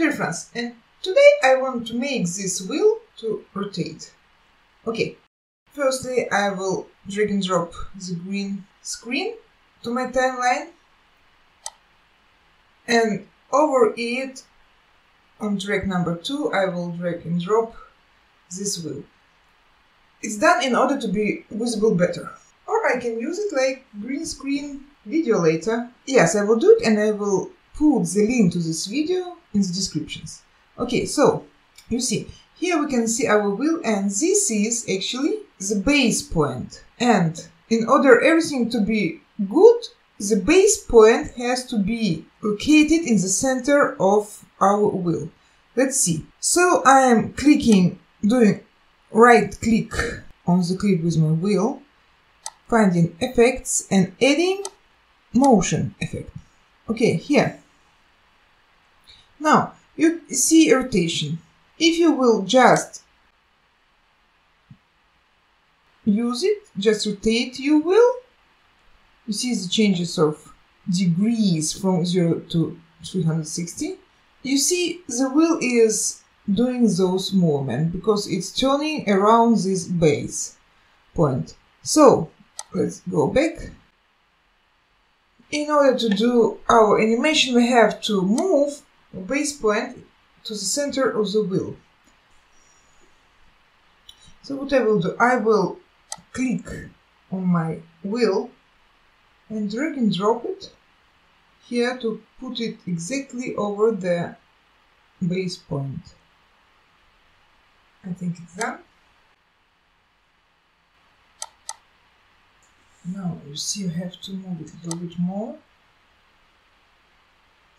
Dari Frants, and today I want to make this wheel to rotate. Okay, firstly I will drag and drop the green screen to my timeline, and over it on track number 2 I will drag and drop this wheel. It's done in order to be visible better. Or I can use it like green screen video later. Yes, I will do it, and I will put the link to this video in the descriptions. Okay, so you see, here we can see our wheel, and this is actually the base point. And in order everything to be good, the base point has to be located in the center of our wheel. Let's see. So I am doing right click on the clip with my wheel, finding effects and adding motion effect. Okay, here. Now you see rotation. If you will just use it, just rotate your wheel, you see the changes of degrees from 0 to 360. You see the wheel is doing those movements because it's turning around this base point. So let's go back. In order to do our animation, we have to move the base point to the center of the wheel. So what I will do, I will click on my wheel and drag and drop it here to put it exactly over the base point. I think it's done. Now you see you have to move it a little bit more.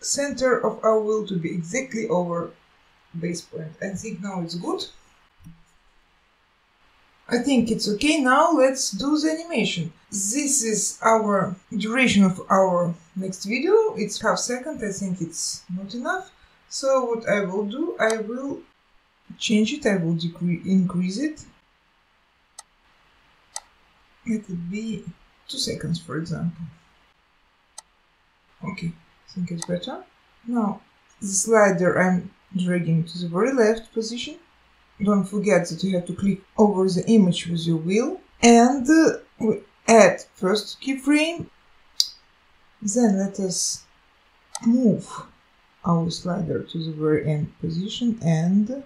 Center of our wheel to be exactly over base point. I think now it's good. I think it's okay. Now let's do the animation. This is our duration of our next video. It's half second. I think it's not enough. So what I will do, I will change it. I will increase it. Let it be 2 seconds, for example. Okay, I think it's better. Now the slider I'm dragging to the very left position. Don't forget that you have to click over the image with your wheel, and we add first keyframe. Then let us move our slider to the very end position and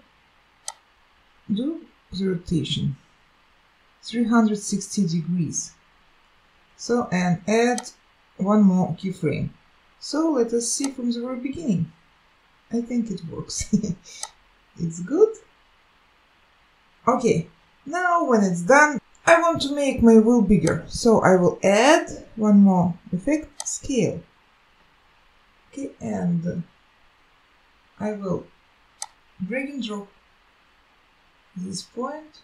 do the rotation 360 degrees. So, and add one more keyframe. So let us see from the very beginning. I think it works. It's good. Okay, now when it's done, I want to make my wheel bigger. So I will add one more effect, scale. Okay, and I will drag and drop this point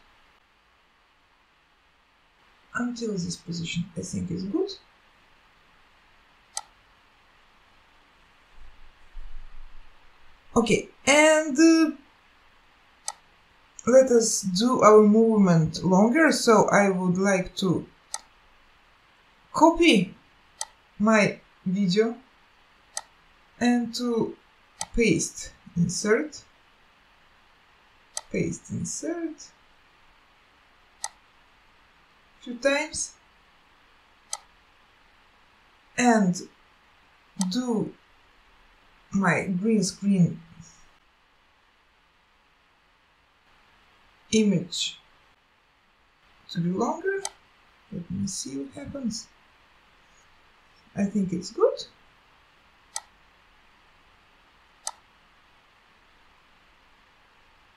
until this position. I think is good. Okay, and let us do our movement longer. So I would like to copy my video and to paste, insert, paste, insert a few times, and do my green screen image to be longer. Let me see what happens. I think it's good.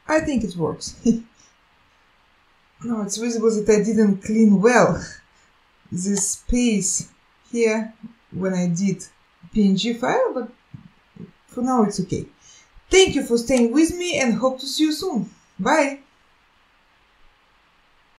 I think it works. Now it's visible that I didn't clean well this space here when I did PNG file, but for now it's okay. Thank you for staying with me and hope to see you soon. Bye!